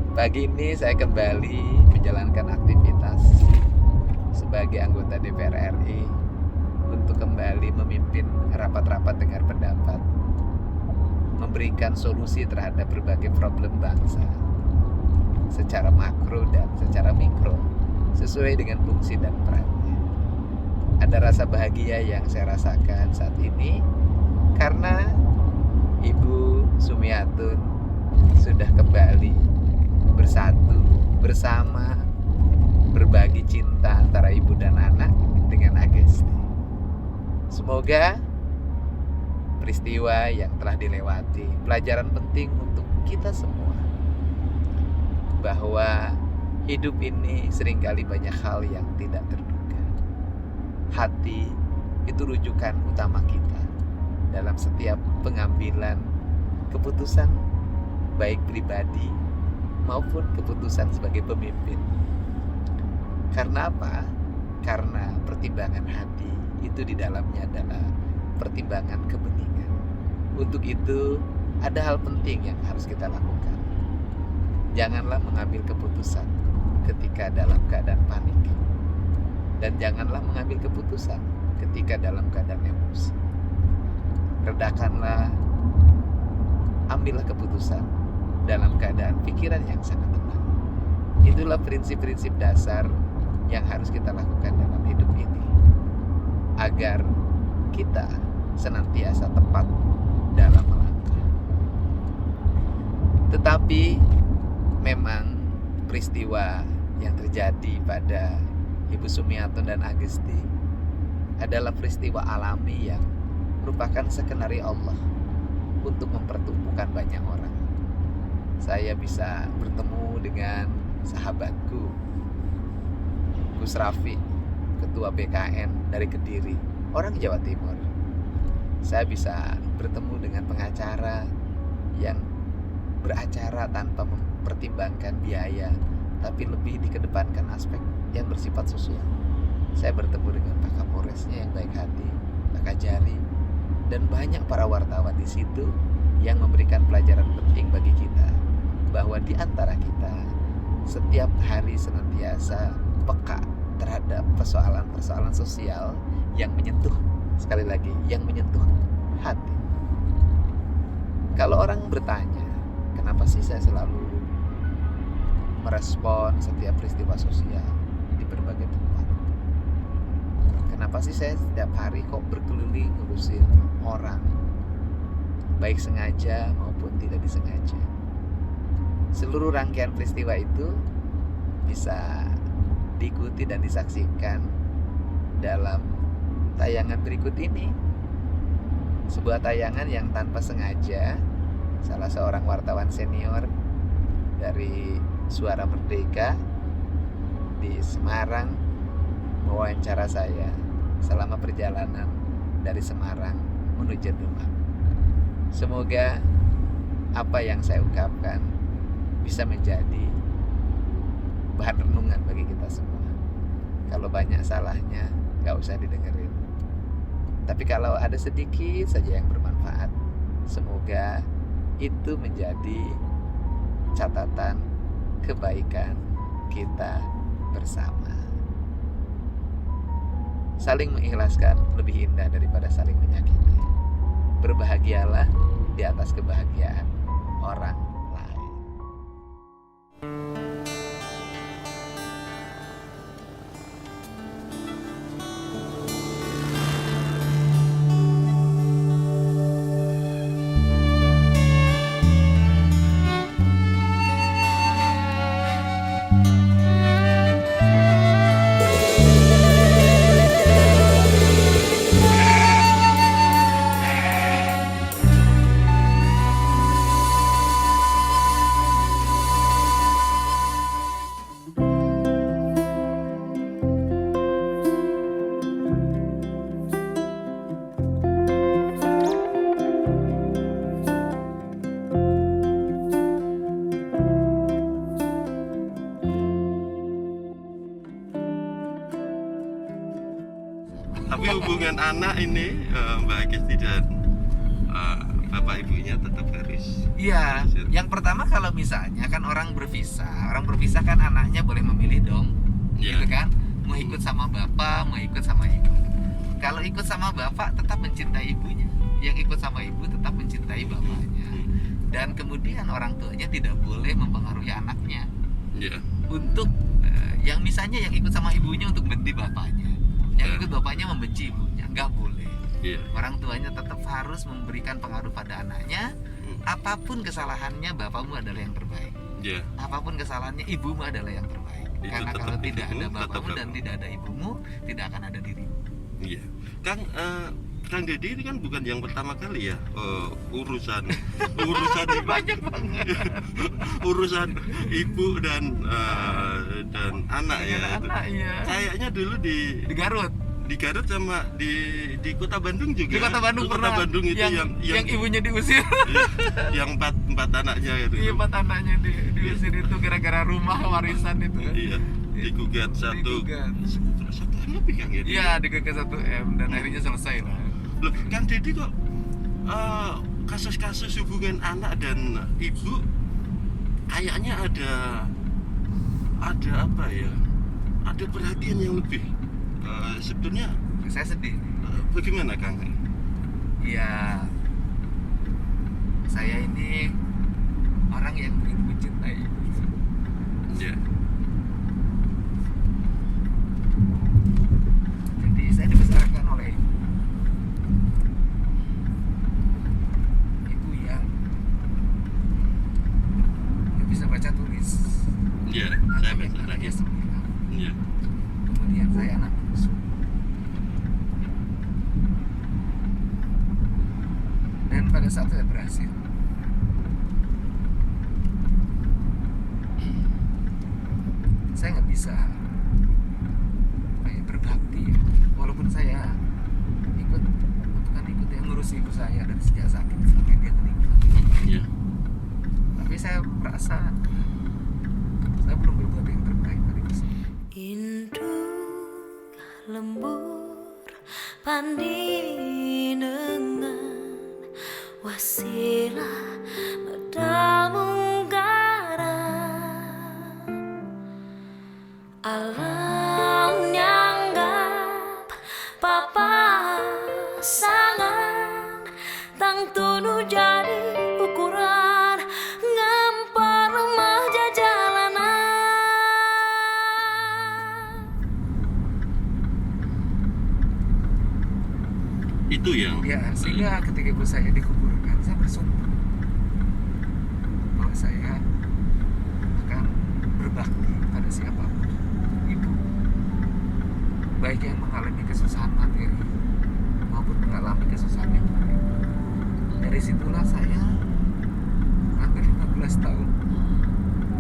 Pagi ini saya kembali menjalankan aktivitas sebagai anggota DPR RI untuk kembali memimpin rapat-rapat dengar pendapat, memberikan solusi terhadap berbagai problem bangsa secara makro dan secara mikro sesuai dengan fungsi dan perannya. Ada rasa bahagia yang saya rasakan saat ini karena Ibu Sumiatun sudah kembali bersatu bersama, berbagi cinta antara ibu dan anak dengan Agesti. Semoga peristiwa yang telah dilewati pelajaran penting untuk kita semua, bahwa hidup ini seringkali banyak hal yang tidak terduga. Hati itu rujukan utama kita dalam setiap pengambilan keputusan, baik pribadi maupun keputusan sebagai pemimpin. Karena apa? Karena pertimbangan hati itu di dalamnya adalah pertimbangan kebeningan. Untuk itu ada hal penting yang harus kita lakukan. Janganlah mengambil keputusan ketika dalam keadaan panik, dan janganlah mengambil keputusan ketika dalam keadaan emosi. Redakanlah, ambillah keputusan dalam keadaan pikiran yang sangat tenang. Itulah prinsip-prinsip dasar yang harus kita lakukan dalam hidup ini, agar kita senantiasa tepat dalam melangkah. Tetapi memang peristiwa yang terjadi pada Ibu Sumiatun dan Agesti adalah peristiwa alami yang merupakan skenario Allah untuk mempertumbuhkan banyak orang. Saya bisa bertemu dengan sahabatku Gus Rafi, Ketua BKN dari Kediri, orang Jawa Timur. Saya bisa bertemu dengan pengacara yang beracara tanpa mempertimbangkan biaya, tapi lebih dikedepankan aspek yang bersifat sosial. Saya bertemu dengan Pak Kapolresnya yang baik hati, Pak Kajari, dan banyak para wartawan di situ yang memberikan pelajaran penting bagi kita, bahwa di antara kita setiap hari senantiasa peka terhadap persoalan-persoalan sosial yang menyentuh, sekali lagi, yang menyentuh hati. Kalau orang bertanya, kenapa sih saya selalu merespon setiap peristiwa sosial di berbagai tempat? Kenapa sih saya setiap hari kok berkeliling ngurusin orang, baik sengaja maupun tidak disengaja? Seluruh rangkaian peristiwa itu bisa diikuti dan disaksikan dalam tayangan berikut ini. Sebuah tayangan yang tanpa sengaja salah seorang wartawan senior dari Suara Merdeka di Semarang mewawancara saya selama perjalanan dari Semarang menuju Demak. Semoga apa yang saya ungkapkan bisa menjadi bahan renungan bagi kita semua. Kalau banyak salahnya, gak usah didengerin. Tapi kalau ada sedikit saja yang bermanfaat, semoga itu menjadi catatan kebaikan kita bersama. Saling mengikhlaskan lebih indah daripada saling menyakiti. Berbahagialah di atas kebahagiaan orang lain. Tapi hubungan anak ini Mbak Agesti dan bapak ibunya tetap harus. Iya, yang pertama kalau misalnya kan orang berpisah kan anaknya boleh memilih dong, Ya. gitu kan? Mau ikut sama bapak, mau ikut sama ibu. Kalau ikut sama bapak tetap mencintai ibunya, yang ikut sama ibu tetap mencintai bapaknya. Dan kemudian orang tuanya tidak boleh mempengaruhi anaknya Ya. untuk yang misalnya yang ikut sama ibunya untuk benci bapaknya, yang ikut bapaknya membenci ibunya, nggak boleh. Iya. Orang tuanya tetap harus memberikan pengaruh pada anaknya. Apapun kesalahannya, bapakmu adalah yang terbaik. Ya. Apapun kesalahannya, ibumu adalah yang terbaik. Itu Karena tetap kalau tidak ibumu, ada tetap bapakmu dan kamu. tidak ada ibumu, tidak akan ada dirimu. Iya. Kang Deddy ini kan bukan yang pertama kali ya urusan ibu, Banyak banget. urusan ibu dan anak ya. Anak-anak ya. Kayaknya dulu Di Garut. di Garut sama di Kota Bandung juga. Di Kota Bandung Di pernah. Kota Bandung itu yang ibunya diusir. yang empat anaknya itu. Iya, 4 anaknya diusir itu gara-gara rumah warisan itu. Iya, digugat satu Digugat. M lebih Kang ya. Iya, digugat 1 M dan akhirnya selesai lah. Loh, Kang Deddy kok kasus-kasus hubungan anak dan ibu kayaknya ada apa ya? Ada perhatian yang lebih. Sebetulnya Saya sedih. bagaimana Kang? Ya, saya ini orang yang begitu mencintai ibu. Ya. Jadi saya dibesarkan oleh ibu yang nggak bisa baca tulis. Ya, saya baca Anaknya lagi. 9. Ya. Kemudian saya anak bungsu. Dan pada saat saya berhasil, saya nggak bisa kayak berbakti ya. Walaupun saya ikut yang ngurus ibu saya dari sejak sakit sampai dia meninggal, Ya. tapi saya merasa saya belum berbuat yang terbaik pada ibu saya. Induk lembur pandinengan wasilah medal munggaran alam nyanggap papasangan tang tunu jadi ukuran ngampar remaja jalanan. Itu yang Ya, sehingga ketika ibu saya dikuburkan, saya bersumpah bahwa saya akan berbakti pada siapapun ibu, baik yang mengalami kesusahan materi maupun mengalami kesusahan yang lain. Dari situlah saya hampir 15 tahun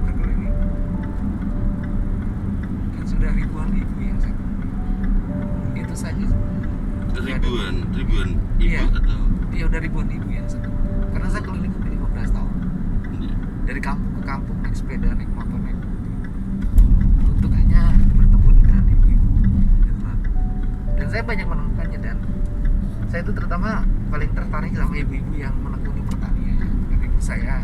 berkeliling, dan sudah ribuan ibu yang saya temui. Itu saja. ribuan ibu Iya. atau Iya, udah ribuan ibu yang saya temui. Karena saya keliling hampir 15 tahun. Dari kampung ke kampung, naik sepeda, naik motor, naik mobil, untuk hanya bertemu dengan ibu-ibu gitu kan. Dan saya banyak menemukannya, dan saya itu terutama paling tertarik sama ibu-ibu yang menekuni pertanian. Dan ibu saya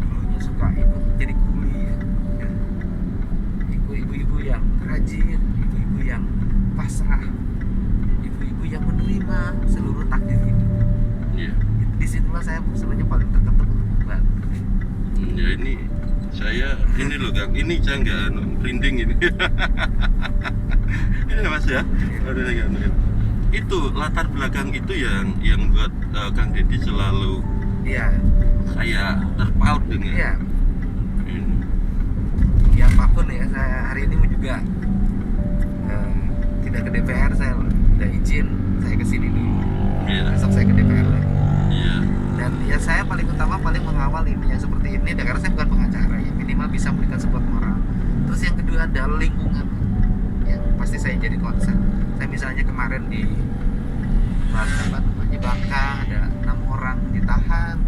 dulunya suka ikut jadi kuli ya. Dan ibu-ibu yang rajin, ibu-ibu yang pasrah, ibu-ibu yang menerima seluruh takdir hidup. ya. Disitulah saya sebenarnya paling terketuk untuk membantu. Ya ini loh Kang, ini saya nggak merinding ini. Ini Mas ya. Itu latar belakang itu yang buat Kang Deddy selalu Iya, kayak terpaut dengan iya. ini. Ya apapun ya, saya hari ini juga tidak ke DPR, saya udah izin, saya kesini dulu. Iya. Besok saya ke DPR lagi. Iya. Dan ya saya paling utama paling mengawal ini yang seperti ini, karena saya bukan pengacara ya, minimal bisa memberikan support moral. Terus yang kedua adalah lingkungan, yang pasti saya jadi concern. Saya misalnya kemarin di Bangka ada 6 orang ditahan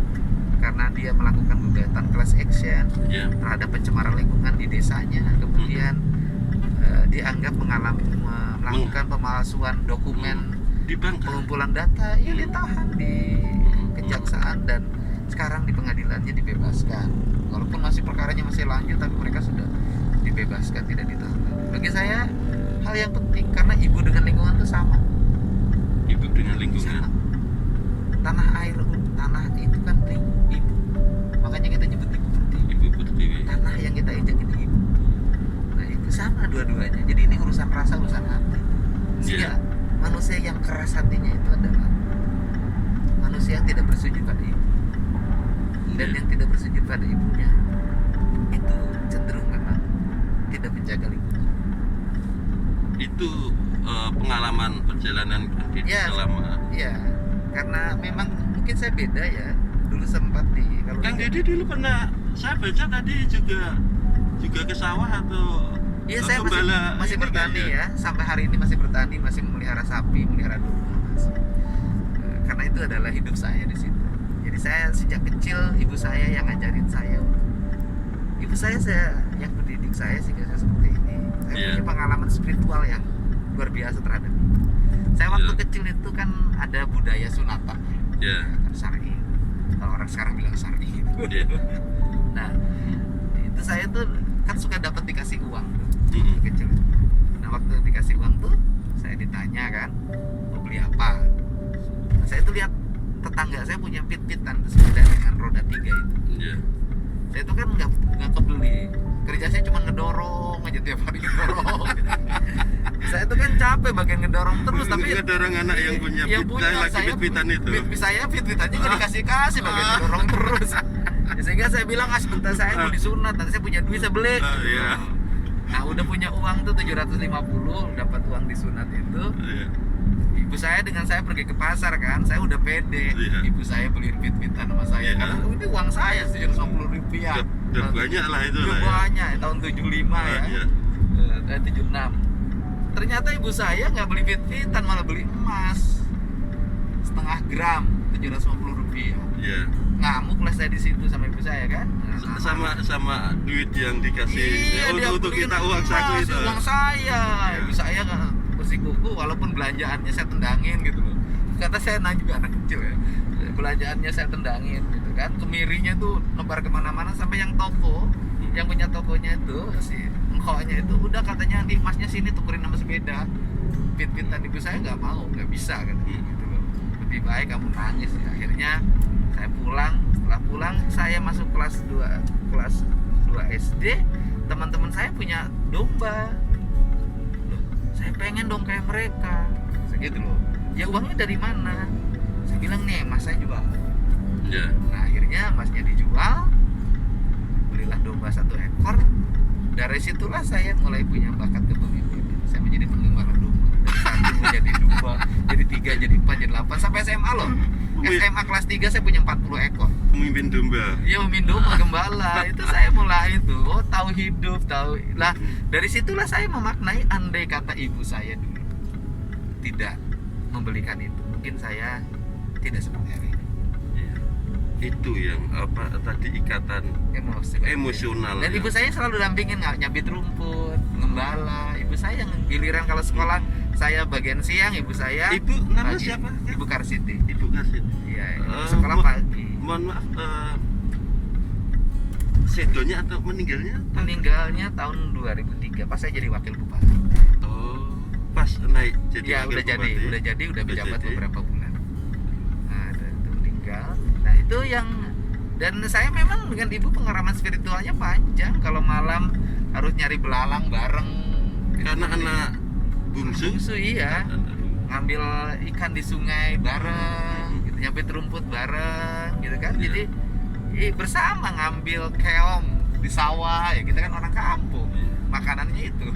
karena dia melakukan gugatan class action Iya. terhadap pencemaran lingkungan di desanya. Kemudian dianggap melakukan pemalsuan dokumen Di Bangka. pengumpulan data, ya ditahan di kejaksaan dan sekarang di pengadilannya dibebaskan. Walaupun masih perkaranya masih lanjut, tapi mereka sudah dibebaskan, tidak ditahan. Bagi saya hal yang penting karena ibu dengan lingkungan itu sama. Ibu dengan lingkungan. Sama. Tanah air, tanah itu kan ibu. Makanya kita nyebut ibu pertiwi. Ibu pertiwi. Tanah yang kita injak itu ibu. Nah itu sama dua-duanya. Jadi ini urusan rasa, urusan hati. Sehingga manusia yang keras hatinya itu adalah manusia yang tidak bersujud pada ibu. Dan yang tidak bersujud pada ibunya itu cenderung memang tidak menjaga lingkungan. Itu pengalaman perjalanan Ya, selama. Iya, karena memang mungkin saya beda ya. Dulu sempat di kalau Kang di- Deddy dulu pernah, saya baca tadi juga ke sawah atau Iya, saya gembala masih ini bertani nggak ya. Sampai hari ini masih bertani, masih memelihara sapi, memelihara domba, Mas. Karena itu adalah hidup saya di situ. Jadi saya sejak kecil ibu saya yang ngajarin saya. Ibu saya yang mendidik saya sehingga saya seperti ini. Saya Iya. punya pengalaman spiritual yang luar biasa terhadap ibu. Saya waktu Iya. kecil itu kan ada budaya sunatan, Ya. kan syar'i. Kalau orang sekarang bilang syar'i gitu. Iya. Nah, itu saya tuh kan suka dapat dikasih uang tuh. Mm-mm. Kecil. Nah waktu dikasih uang tuh saya ditanya kan mau beli apa. Nah, saya tuh lihat tetangga saya punya pit-pitan sepeda dengan roda 3 itu. Iya. Saya tuh kan nggak kebeli. Kerja saya cuma ngedorong aja tiap hari ngedorong. Saya tuh kan capek bagian ngedorong terus tapi Ngedorong anak yang punya lagi saya pit-pitan itu. saya pit-pitannya nggak dikasih bagian ngedorong terus. Ya, sehingga saya bilang sebentar saya mau disunat, nanti saya punya duit saya beli. Iya. Nah udah punya uang tuh 750, dapat uang disunat itu. Iya. Ibu saya dengan saya pergi ke pasar kan, saya udah pede. Iya. Ibu saya beliin pit-pitan sama saya. Iya. Karena ini uang saya 750 rupiah. Udah banyak lah itu Udah lah ya. banyak tahun 75 ya. Iya. 76. Ternyata ibu saya nggak beli pit-pitan, malah beli emas setengah gram 750 rupiah. Iya. Ngamuk lah saya di situ sama ibu saya kan. Sama duit yang dikasih Iya, dia untuk beliin kita uang saku emas, itu. uang saya. Iya. Ibu saya kan bersikuku walaupun belanjaannya saya tendangin gitu loh. Kata saya juga anak kecil ya. Belanjaannya saya tendangin gitu kan. Kemirinya tuh nebar kemana-mana sampai yang toko, yang punya tokonya itu si engkaunya itu udah katanya di emasnya sini tukerin sama sepeda. Pit-pitan ibu saya nggak mau, nggak bisa katanya gitu loh. Lebih baik kamu nangis ya. Akhirnya saya pulang. Setelah pulang saya masuk kelas 2 SD. Teman-teman saya punya domba. Loh, saya pengen dong kayak mereka. Segitu loh. Ya uangnya dari mana? Saya bilang nih, mas saya jual. Iya. Nah akhirnya masnya dijual. Belilah domba 1 ekor. Dari situlah saya mulai punya bakat kepemimpinan. Saya menjadi penggembala domba. Dari 1 menjadi 2, jadi 3, jadi 4, jadi 8 sampai SMA loh. SMA kelas 3 saya punya 40 ekor. Pemimpin domba. Ya pemimpin domba, gembala. Itu saya mulai itu, tahu hidup, tahu. Lah dari situlah saya memaknai andai kata ibu saya dulu tidak membelikan itu, mungkin saya tidak seperti hari ini. Iya. Itu yang apa tadi ikatan emosional. Dan ya. ibu saya selalu dampingin nyabit rumput, ngembala. Ibu saya yang giliran kalau sekolah saya bagian siang, ibu saya. Ibu nama pagi. siapa? Ibu Karsiti. Ibu Karsiti. Iya, sekolah pagi. Mohon maaf, sedonya atau meninggalnya? Meninggalnya tahun 2003 pas saya jadi wakil bupati. Oh, pas naik jadi Ya wakil udah jadi, bupati. udah menjabat jadi. beberapa bulan. Nah, itu meninggal. Nah itu yang dan saya memang dengan ibu pengalaman spiritualnya panjang. Kalau malam harus nyari belalang bareng. Karena anak bungsu. Iya. Anak bungsu. Ngambil ikan di sungai bareng, gitu, nyabit rumput bareng, gitu kan. Iya. Jadi bersama ngambil keong di sawah, ya kita kan orang kampung. Makanannya itu.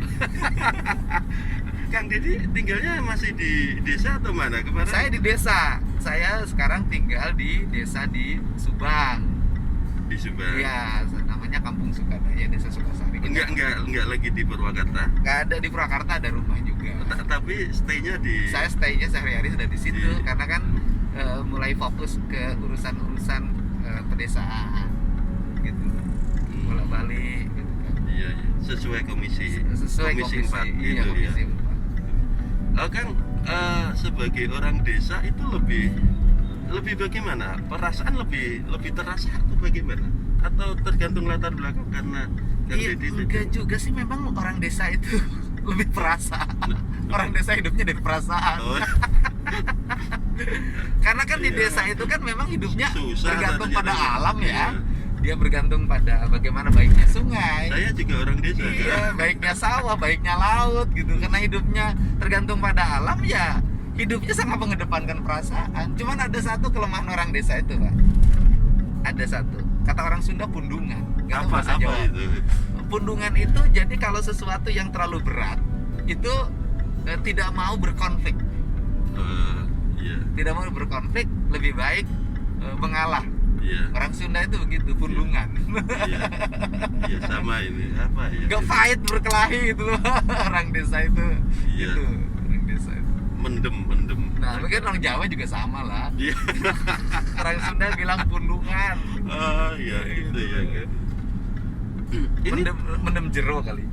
Kang Deddy tinggalnya masih di desa atau mana kemarin? Saya di desa. Saya sekarang tinggal di desa di Subang. Di Subang. Iya, namanya Kampung Sukadaya, Desa Sukasari. Enggak lagi di Purwakarta. Nggak ada di Purwakarta, ada rumah juga. Tapi stay-nya di Saya stay-nya sehari-hari sudah di situ Di- karena kan mulai fokus ke urusan pedesaan gitu. Bolak-balik gitu kan. Iya, iya. Sesuai komisi. Sesuai komisi 4 iya, gitu komisi ya. 4. Kang, sebagai orang desa itu lebih lebih bagaimana? Perasaan lebih terasa atau bagaimana? Atau tergantung latar belakang karena Kang Iya, Deddy itu enggak juga sih, memang orang desa itu lebih perasa. Orang desa hidupnya dari perasaan. oh, Karena kan di Iya. desa itu kan memang hidupnya susah bergantung ternyata. pada alam ya. Iya. Dia bergantung pada bagaimana baiknya sungai. Saya juga orang desa Iya, kan? baiknya sawah, baiknya laut gitu. Karena hidupnya tergantung pada alam ya, hidupnya sangat mengedepankan perasaan. Cuman ada satu kelemahan orang desa itu, Pak. Ada satu. Kata orang Sunda pundungan. Nggak tahu bahasa Apa Jawa. itu? Pundungan itu jadi kalau sesuatu yang terlalu berat itu tidak mau berkonflik. Iya, Tidak mau berkonflik, lebih baik mengalah. iya, Orang Sunda itu begitu, pundungan. iya, iya sama ini apa ya? Gak fight berkelahi itu loh. Orang desa itu. Iya. Itu orang desa itu. Mendem. Nah, mungkin orang Jawa juga sama lah. Iya. Orang Sunda bilang pundungan. Oh iya itu ya. Kan. Ini Mendem jero kali.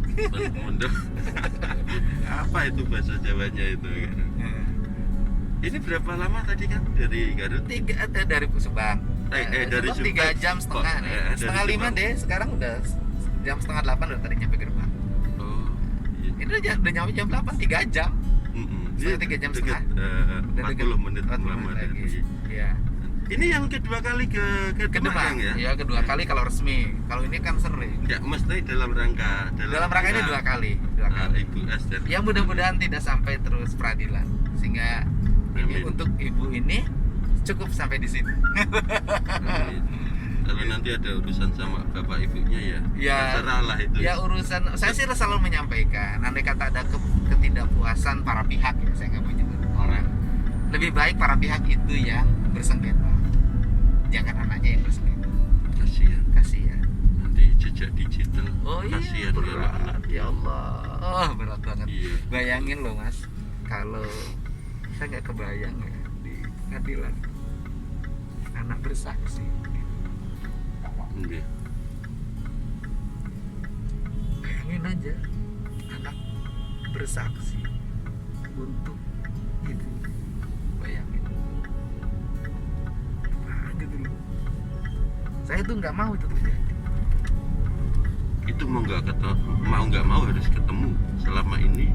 mendem. Apa itu bahasa Jawanya itu? Ini berapa lama tadi kan dari Garut? Dari Subang. Dari Subang 3 jam setengah Oh, nih. dari Setengah 5 Subang. deh. Sekarang udah jam setengah 8 udah tadi nyampe gerbang. Oh iya. Ini udah nyampe jam 8, 3 jam. Setengah 3 jam Dekat, Udah 40 menit 40 lama lagi. dari. Iya. Ini yang kedua kali ke Kedua Demang ya? ya kedua kali kalau resmi. Kalau ini kan sering. Ya, mesti dalam rangka Dalam rangka ini 2 kali. 2 kali. Ibu Esther. Ya mudah-mudahan tidak sampai terus peradilan, sehingga ini Amin. untuk ibu ini cukup sampai di sini. Amin. Kalau nanti ada urusan sama bapak ibunya ya, Ya, terserah lah itu. Ya urusan, saya sih selalu menyampaikan, andai kata ada ketidakpuasan para pihak ya, saya nggak mau nyebut orang. Lebih baik para pihak itu yang bersengketa, jangan anaknya yang bersengketa. Kasihan. Kasihan. Nanti jejak digital. Oh iya, Kasihan kalau berat. anak. Ya Allah, oh, berat banget. Iya. Bayangin loh Mas, kalau saya nggak kebayang ya di pengadilan anak bersaksi. Iya. Bayangin aja anak bersaksi untuk ibu. Bayangin. Nah, gitu loh. Saya tuh nggak mau itu terjadi. Itu mau nggak mau harus ketemu. Selama ini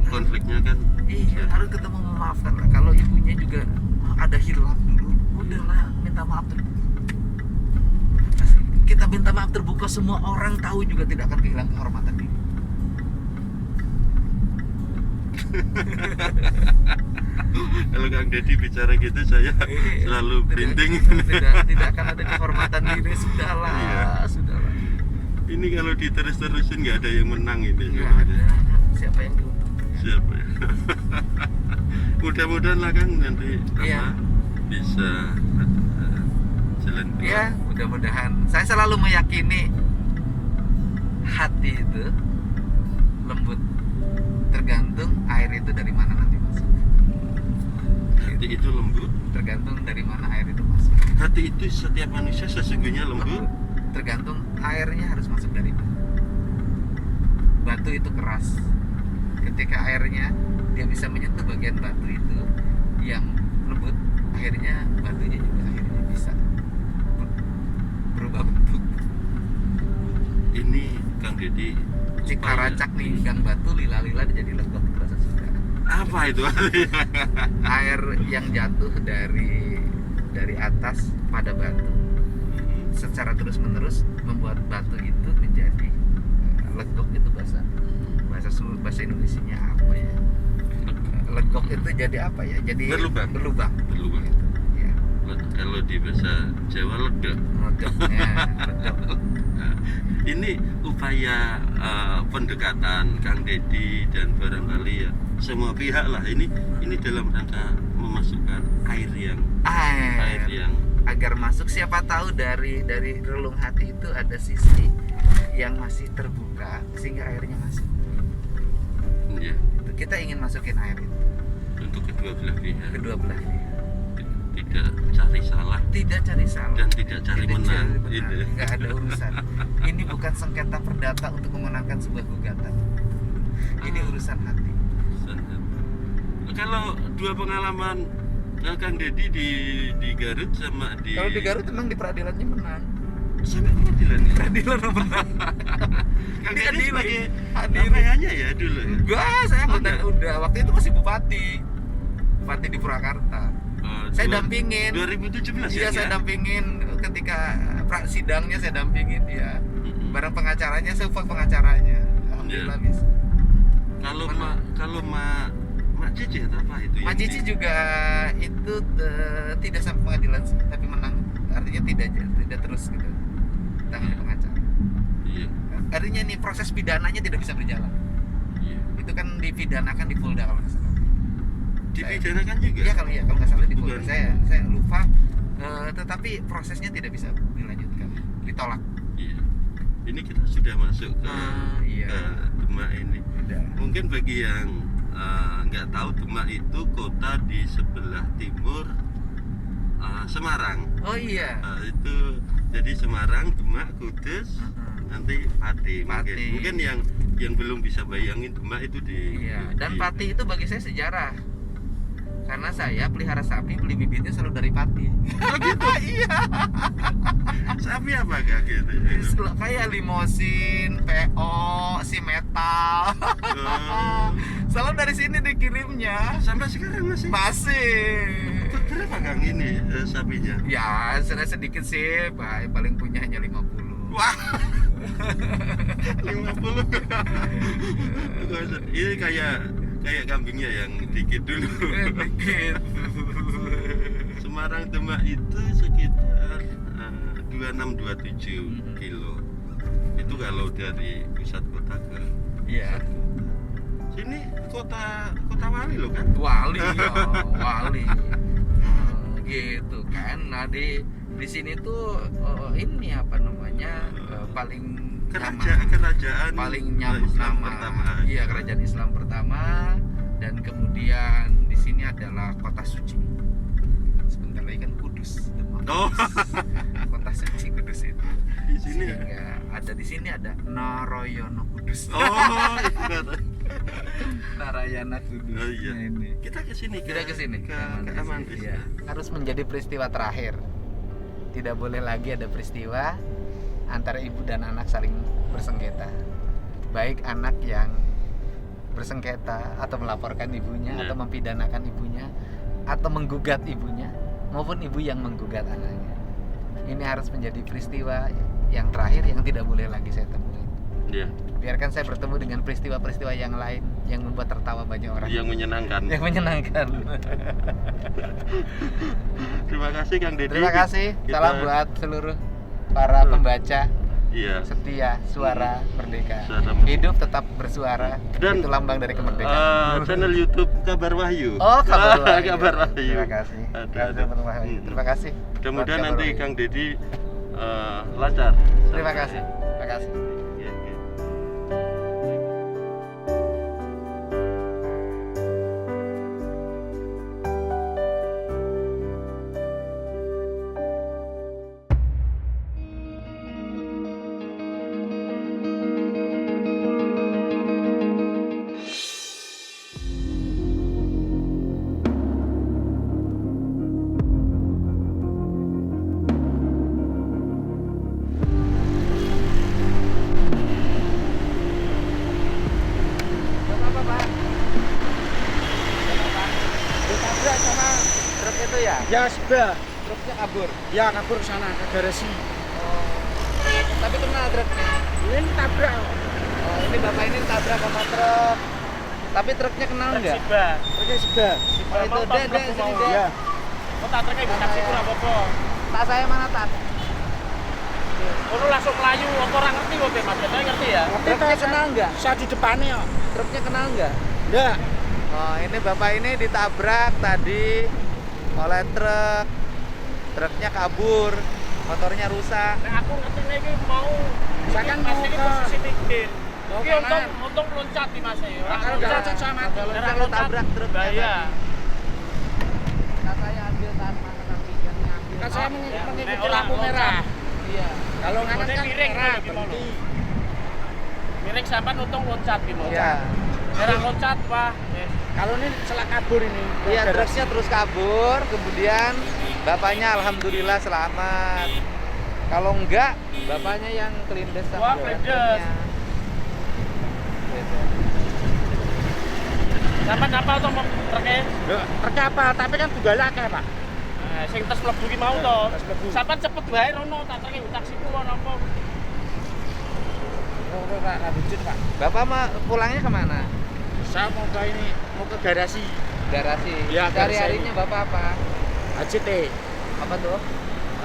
konfliknya kan. Iya, harus ketemu memaafkan lah. Kalau ibunya juga ada hilaf dulu, udahlah minta maaf terbuka. Kita minta maaf terbuka, semua orang tahu juga tidak akan kehilangan kehormatan diri. Kalau Kang Deddy bicara gitu saya selalu merinding. Tidak akan ada kehormatan diri, sudahlah, Iya. sudahlah. Ini kalau diterus-terusin nggak ada yang menang ini. Nggak ada. Siapa yang diuntungkan? Siapa ya? Mudah-mudahan lah Kang nanti Iya. bisa jalan keluar. Ya, mudah-mudahan. Saya selalu meyakini hati itu lembut, tergantung air itu dari mana nanti masuk. Hati itu lembut. Tergantung dari mana air itu masuk. Hati itu setiap manusia sesungguhnya lembut. Tergantung airnya harus masuk dari mana. Batu itu keras. Ketika airnya dia bisa menyentuh bagian batu itu yang lembut, akhirnya batunya juga akhirnya bisa berubah bentuk. Ini Kang Deddy Cik upaya- karacak nih, gang batu lila-lila jadi legok di bahasa Sunda. Apa itu? Air yang jatuh dari atas pada batu secara terus-menerus membuat batu itu menjadi legok. Itu bahasa Indonesianya apa ya? Legok itu jadi apa ya? Jadi Berlubang. Berlubang. Berlubang. Ya. Kalau di bahasa Jawa ledek. Legoknya, legok. Ini upaya pendekatan Kang Deddy dan barangkali ya semua pihak lah ini dalam rangka memasukkan air yang Agar masuk, siapa tahu dari relung hati itu ada sisi yang masih terbuka sehingga airnya masuk. ya, Kita ingin masukin air itu untuk kedua belah pihak kedua belah pihak. tidak cari salah Tidak cari salah dan tidak cari menang. Itu. Nggak ada urusan. Ini bukan sengketa perdata untuk memenangkan sebuah gugatan. Ini urusan hati. Kalau dua pengalaman Nah, Kang Deddy di Garut sama di Kalau di Garut emang di peradilannya menang. sampai pengadilan ya? Peradilan menang. Kang Di Deddy adili. sebagai Adili. APH-nya ya dulu ya? Enggak, saya anggota Enggak. udah. Waktu itu masih bupati. Bupati di Purwakarta. Saya dampingin. 2017 Iya, ya? saya dampingin ketika sidangnya, saya dampingin dia. Bareng pengacaranya, saya full pengacaranya. Alhamdulillah Iya. bisa. Kalau Mak Cici atau apa itu? Mak yang Cici juga itu tidak sampai pengadilan sih, tapi menang. Artinya tidak terus gitu. Tangan pengacara. Iya. Artinya nih proses pidananya tidak bisa berjalan. Iya. Itu kan dipidanakan di Polda kalau nggak salah. Dipidanakan juga? Iya kalau nggak salah di Polda. Bukan. Saya lupa. Tetapi prosesnya tidak bisa dilanjutkan, ditolak. Iya. Ini kita sudah masuk ke Iya. ke Demak ini. Udah. Mungkin bagi yang nggak tahu, Demak itu kota di sebelah timur Semarang. Oh iya. Itu jadi Semarang, Demak, Kudus, nanti Pati. Pati. Mungkin yang belum bisa bayangin Demak itu di Iya. Dan di- Pati itu bagi saya sejarah. Karena saya pelihara sapi, beli bibitnya selalu dari Pati. Oh gitu. Iya. Sapi apa kak gitu? Kayak limosin, PO, si metal. Oh, Selalu dari sini dikirimnya. sampai sekarang masih. Masih. Berapa kang ini sapinya? Ya, sedikit sih, paling punya hanya 50. Wah. 50. Ini kayak kambingnya yang dikit dulu. Dikit. Semarang Demak itu sekitar 26-27 kilo. Itu kalau dari pusat kota ke Iya. sini kota wali loh kan? Wali, ya, wali. Gitu kan. Nah, di sini tuh ini apa namanya? Paling nyaman. Kerajaan Paling nyaman Islam nama. pertama. Iya, kerajaan Islam pertama, dan kemudian di sini adalah kota suci. Sebentar lagi kan Kudus. Demak. Oh, Kota suci Kudus itu. di sini. Sehingga di sini ada Narayana Kudus. Oh, iya. Narayana Kudus. Oh, iya. Nah, ini. Kita ke sini Kita ke sini. ke Amantis. Amantis. Iya. Harus menjadi peristiwa terakhir. Tidak boleh lagi ada peristiwa antara ibu dan anak saling bersengketa. Baik anak yang bersengketa atau melaporkan ibunya, Iya. atau mempidanakan ibunya, atau menggugat ibunya, maupun ibu yang menggugat anaknya. Ini harus menjadi peristiwa yang terakhir yang tidak boleh lagi saya temui. Iya. Biarkan saya bertemu dengan peristiwa-peristiwa yang lain yang membuat tertawa banyak orang. Yang menyenangkan. Yang menyenangkan. Terima kasih Kang Deddy. Terima kasih. Kita- Salam buat seluruh para pembaca Iya. setia Suara Merdeka. Suara Merdeka. Hidup tetap bersuara. Dan, itu lambang dari kemerdekaan. Channel YouTube Kabar Wahyu. Oh, Kabar Wahyu. Kabar Wahyu. Terima kasih. Ada. Kabar Wahyu. Terima kasih. Mudah-mudahan buat nanti Kabar Wahyu. Kang Deddy lancar. Terima kasih. Terima kasih. Iya, iya. Apa Pak? Ditabrak sama truk itu ya? Ya sudah, Truknya kabur. ya kabur ke sana ke garasi. Oh. Tapi kena truknya. Ini tabrak. Oh, ini bapak ini tabrak sama truk. Tapi truknya kenal enggak? Oke sudah. Oh, itu dek sini dek. Ya. Oh, tak trek ibu taksi pun apa-apa. Tak saya mana tak? Ono langsung melayu, apa ora ngerti kok Mas? Saya ngerti ya. Truknya kenal enggak? Saya di depannya ya. Truknya kenal enggak? Ya. Oh, ini bapak ini ditabrak tadi oleh truk. Truknya kabur, motornya rusak. Nek aku ngerti nek iki mau Saya kan Mas mau iki ke- posisi mikir. Mau Iki kanan. untung loncat di Mas ya. Ora Kalau loncat. loncat sama Kalau Ora loncat lo tabrak truknya. Bahaya. Nah, saya ambil tangan kaki kan ngambil. Kan saya Nek mengikuti ora lampu merah. Iya. Kalau nganan Ini kan miring merah gitu, gimana? berhenti. Miring sampean untung loncat ki mau. Iya. Ora loncat, Pak. Kalau ini selak kabur ini. Iya, Gara- truknya terus kabur, kemudian bapaknya alhamdulillah selamat. Kalau enggak, bapaknya yang kelindes Wah, sama kelindes. truknya. Gitu. Sampai apa to truknya? Loh, truknya apa? Tapi kan tunggal akeh, Pak. Sing tes mlebu ki mau to. Tes mlebu. Sampai cepet bae rono tak truknya taksiku ono apa. Oh, Pak, lanjut, Pak. Bapak pulangnya kemana? Saya mau ke ini, mau ke garasi. Garasi. Iya, garasi. Hari-harinya bapak apa? HCT, Apa tuh?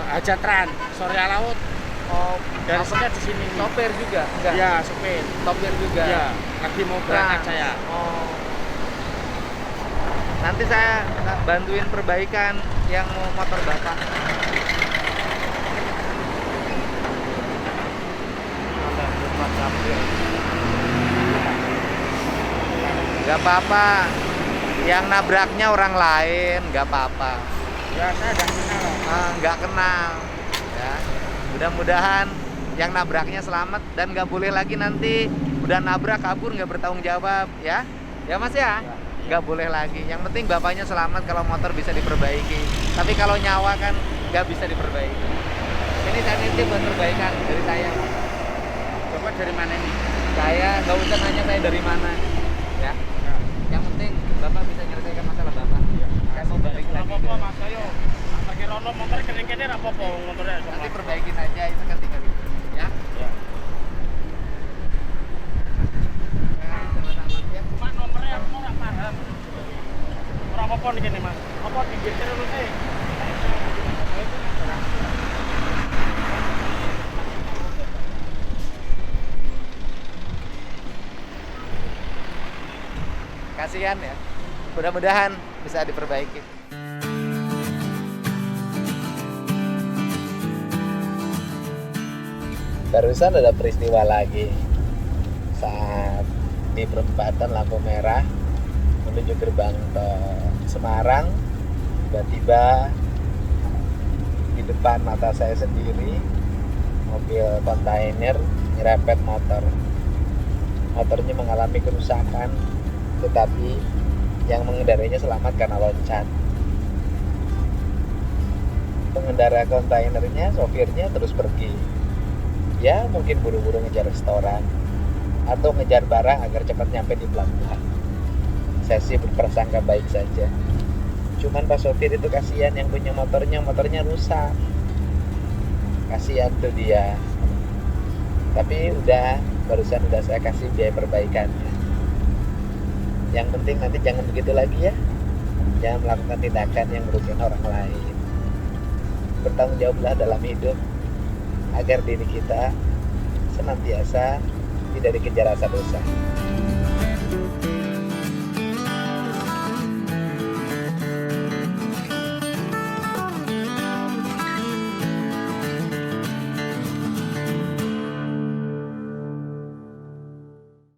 Hajatran, Surya Laut. Oh, Garasinya di sini. sopir juga? Enggak. Iya, sopir. Sopir juga. Iya, lagi mau berangkat Nah, saya. Oh. Nanti saya bantuin perbaikan yang motor bapak. Gak apa-apa. Yang nabraknya orang lain, gak apa-apa. Ya, saya udah kenal loh. Nggak kenal. Ya. Mudah-mudahan yang nabraknya selamat dan nggak boleh lagi nanti udah nabrak kabur nggak bertanggung jawab, ya. Ya Mas ya. Nggak boleh lagi. Yang penting bapaknya selamat, kalau motor bisa diperbaiki. Tapi kalau nyawa kan nggak bisa diperbaiki. Ini saya nitip buat perbaikan dari saya. Bapak dari mana nih? Saya nggak usah nanya saya dari mana, ya. Yang penting bapak bisa menyelesaikan masalah bapak. Saya mau balik Ora lagi. apa-apa ke- Mas, ayo. Antarke rono motor kene-kene ra apa-apa motornya. Nanti perbaikin aja, itu kan tinggal itu, ya. Ya. Nah, sama-sama, ya. Cuma nomornya aku ora paham. Ora apa-apa nih kene Mas. Apa digeser ngono sih? Kasihan ya. Mudah-mudahan bisa diperbaiki. Barusan ada peristiwa lagi saat di perempatan lampu merah menuju gerbang tol Semarang, tiba-tiba di depan mata saya sendiri mobil kontainer nyerempet motor. Motornya mengalami kerusakan, tetapi yang mengendarainya selamat karena loncat. Pengendara kontainernya, sopirnya terus pergi. Ya mungkin buru-buru ngejar restoran atau ngejar barang agar cepat nyampe di pelabuhan. Saya sih berprasangka baik saja. Cuman pas sopir itu kasihan, yang punya motornya rusak. Kasihan tuh dia. Tapi barusan udah saya kasih biaya perbaikannya. Yang penting nanti jangan begitu lagi ya. Jangan melakukan tindakan yang merugikan orang lain. Bertanggung jawablah dalam hidup agar diri kita senantiasa tidak dikejar rasa dosa.